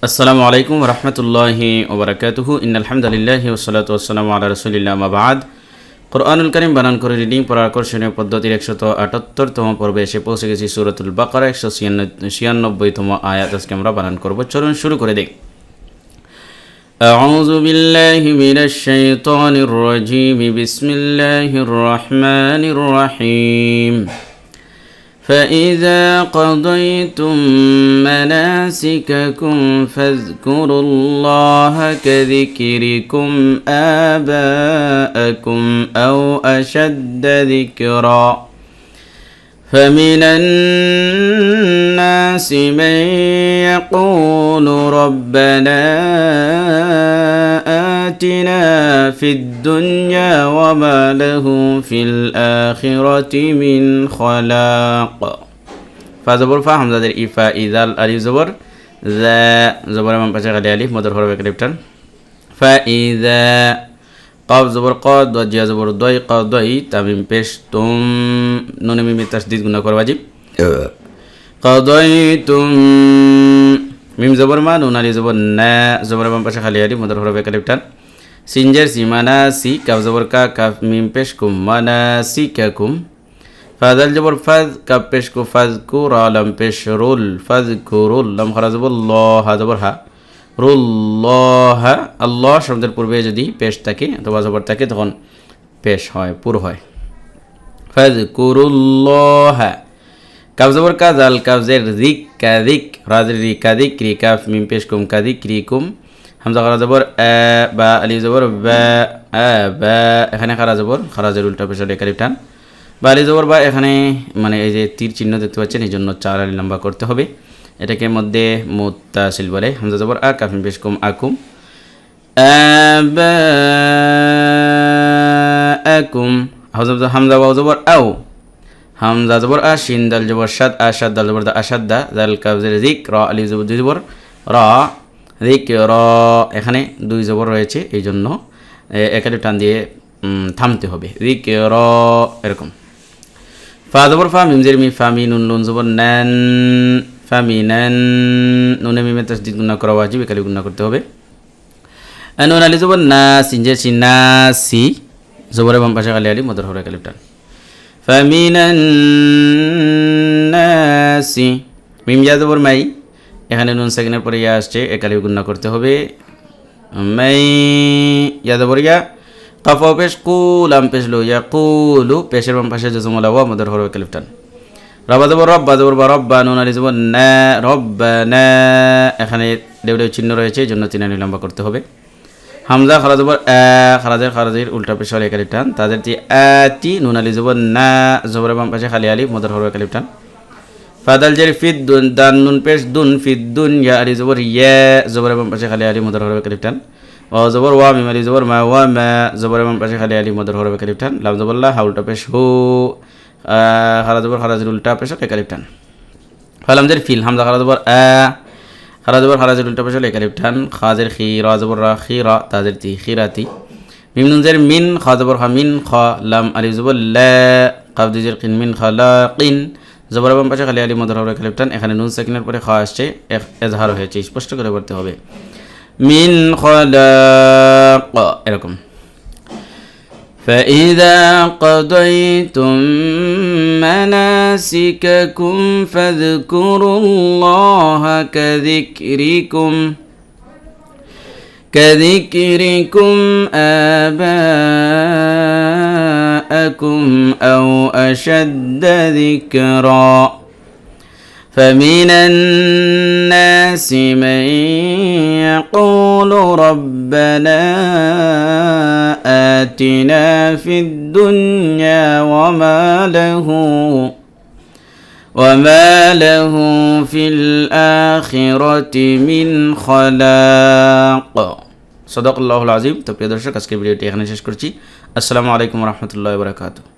আসসালামু আলাইকুম রহমতুল্লাহি ওবরাকাতুহু ইন্নালহামদুলিল্লাহি ওয়াসসালাতু ওয়াসসালামু আলা রাসূলিল্লাহ আম্মা বা'দ। কুরআনুল কারীম বানান করে রিডিং পড়ার আকর্ষণীয় পদ্ধতির 178তম পর্বে এসে পৌঁছে গেছি। সূরাতুল বাকারা 196তম আয়াত আজকে আমরা বানান করব। চলুন শুরু করে দেই। আউযু বিল্লাহি মিনাশ শাইতানির রাজীম। বিসমিল্লাহির রহমানির রহিম। فإذا قضيتم مناسككم فاذكروا الله كذكركم آباءكم أو أشد ذكرا فمن الناس من يقول ربنا آتنا في الدنيا وما له في الآخرة من خلاق فزبر فهم زادر إفا إذا الألف زبر ذا زبر من بشر الألف مدر حرف كليبتان فإذا قاف زبر قاد وجيا زبر دوي قاد دوي تميم پیش تم نون ميم تشديد گنا کر واجب قضيتم ميم زبر ما نون علي زبر نا زبر من بشر الألف مدر حرف كليبتان সিনজার সিমানা সি কাফ জবর কা কাফ মিম পেশ কুম মানা সি কাকুম ফাজাল জবর ফাজ কাফ পেশ কু ফাজ কু রালাম পেশ রুল ফাজ কুরুল লাম খারা জবর ল হা জবর হা রুল ল হা আল্লাহ শব্দের পূর্বে যদি পেশ থাকে অথবা জবর থাকে তখন পেশ হয় পুর হয়। ফাজ কুরুল্লাহ কাফ জবর কা জাল কাফ জের রিক কাদিক রাজের রি কাদিক রি কাফ মিম পেশ কুম কাদিক রিকুম হামজা খারা জবর বা আলিফ জবর বা এখানে খারা জবর খারাজের উল্টা পেশ একালিফ টান বা আলিফ জবর বা এখানে মানে এই যে তীর চিহ্ন দেখতে পাচ্ছেন এই জন্য 4 আলিফ লম্বা করতে হবে। এটাকে মধ্যে মুত্তাসিল বলে। হামজা জবর আ কাফ মিম পেশ কুম আকুম আকুম হামজা ওয়াও জবর আও হামজা জবর আ শিন দাল জবর শাদ আশাদ দাল জবর দা আশাদ দা দাল কাফ জের যিক রা আলিফ জবর রা র এখানে 2 জবর রয়েছে এই জন্য একালিফ টান দিয়ে থামতে হবে। র এরকম। ফা জবর ফা মিম জের মি ফা মি নুন নুন জবর নান ফা মি নান নুনে মিমে তাসদীদ গুণা করা ওয়াজিব একালিফ গুণা করতে হবে। নুন আলিফ জবর না সিন জের সিন না সি জবরের বাম পাশে আলি আলিফ মদর হরে একালিফ টান ফা মিনান নাসি মিম ইয়া জবর মাই এখানে নুন সেকেন্ডের পরে ইয়া আসছে একালিফ গুণা করতে হবে। মাই ইয়া জবর ইয়া কাফ পেশ কুল আম পেশ লো ইয়া কুলু পেশের বাম পাশে জজমুল ওয়া মদর হরফ একালিফ টান রব্বা জবর রব্বা জবর বা রব্বা নুন আলিফ জবর না রব্বানা এখানে দেউ চিহ্ন রয়েছে এই জন্য 3 আলিফ লম্বা করতে হবে। হামজা খারা জবর খারাজের উল্টা পেশ একালিফ টান তাদের আতি নুন আলিফ জবর না জবরের বাম পাশে খালি আলিফ মদর হরফ একালিফ টান ফাদাল জের ফিদ দুন দান নুন পেশ দুন ফিদ দুন ইয়া আলি জবর ইয়া জবরের বাম পাশে খালি আলি মদর হরফ একালিফ টান ওয়া জবর ওয়া মিম আলি জবর মা ওয়া মা জবরের বাম পাশে খালি আলি মদর হরফ একালিফ টান লাম জবর লা হা উল্টা পেশ হু খারা জবর খারাজের উল্টা পেশ একালিফ টান ফালাম জের ফিল হামজা খারা জবর খারা জবর খারাজের উল্টা পেশ একালিফ টান খাজের খি রা জবর রা খি রা তাজের তি খিরাতি মিম নুন জের মিন খা জবর হা মিন খা লাম আলি জবর লা কাফ জের কিন মিন খালাকিন জবরের বাম পাশে খালি আলিফ মদর হরফ একালিফ টান এখানে নুন সাকিনের পরে খা আসছে এজহার হয়েছে স্পষ্ট করে পড়তে হবে মিন খালাক এরকম। فإذا قضيتم مناسككم فاذكروا الله كذكركم آباءكم أو أشد ذكرا فمن الناس من يقول ربنا آتنا في الدنيا وما له في الآخرة من خلاق صدق الله العظيم। তো প্রিয় দর্শক আজকের ভিডিওটি এখানে শেষ করছি। আসসালামু আলাইকুম ওয়া রাহমাতুল্লাহি ওয়া বারাকাতুহু।